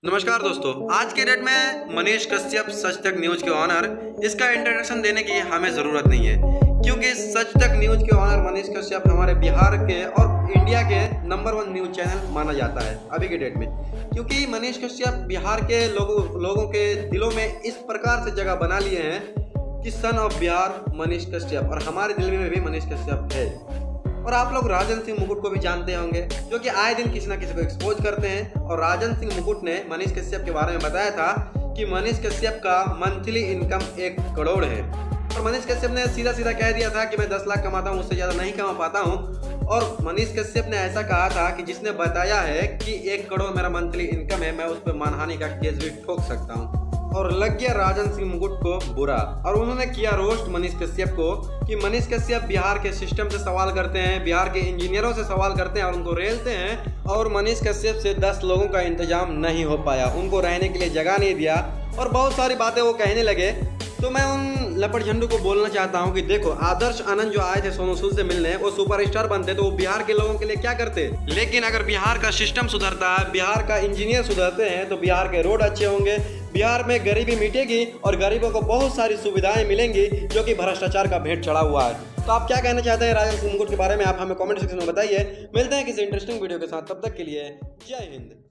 नमस्कार दोस्तों, आज के डेट में मनीष कश्यप सच तक न्यूज के ऑनर, इसका इंट्रोडक्शन देने की हमें ज़रूरत नहीं है क्योंकि सच तक न्यूज के ऑनर मनीष कश्यप हमारे बिहार के और इंडिया के नंबर 1 न्यूज चैनल माना जाता है अभी के डेट में। क्योंकि मनीष कश्यप बिहार के लोगों के दिलों में इस प्रकार से जगह बना लिए हैं कि सन ऑफ बिहार मनीष कश्यप, और हमारे दिल में भी मनीष कश्यप है। और आप लोग राजन सिंह मुकुट को भी जानते होंगे, जो कि आए दिन किसी ना किसी को एक्सपोज करते हैं। और राजन सिंह मुकुट ने मनीष कश्यप के बारे में बताया था कि मनीष कश्यप का मंथली इनकम 1 करोड़ है। और मनीष कश्यप ने सीधा सीधा कह दिया था कि मैं 10 लाख कमाता हूँ, उससे ज़्यादा नहीं कमा पाता हूँ। और मनीष कश्यप ने ऐसा कहा था कि जिसने बताया है कि 1 करोड़ मेरा मंथली इनकम है, मैं उस पर मानहानि का केस भी ठोक सकता हूँ। और लग गया राजन सिंह मुकुट को बुरा, और उन्होंने किया रोस्ट मनीष कश्यप को कि मनीष कश्यप बिहार के सिस्टम से सवाल करते हैं, बिहार के इंजीनियरों से सवाल करते हैं और उनको रेलते हैं। और मनीष कश्यप से 10 लोगों का इंतजाम नहीं हो पाया, उनको रहने के लिए जगह नहीं दिया और बहुत सारी बातें वो कहने लगे। तो मैं उन लपट झंडू को बोलना चाहता हूँ कि देखो, आदर्श आनंद जो आए थे सोनू सूद से मिलने, वो सुपरस्टार बनते तो वो बिहार के लोगों के लिए क्या करते। लेकिन अगर बिहार का सिस्टम सुधरता है, बिहार का इंजीनियर सुधरते हैं, तो बिहार के रोड अच्छे होंगे, बिहार में गरीबी मिटेगी और गरीबों को बहुत सारी सुविधाएं मिलेंगी, जो कि भ्रष्टाचार का भेंट चढ़ा हुआ है। तो आप क्या कहना चाहते हैं राजन सिंह मुकुट के बारे में, आप हमें कमेंट सेक्शन में बताइए। मिलते हैं किसी इंटरेस्टिंग वीडियो के साथ, तब तक के लिए जय हिंद।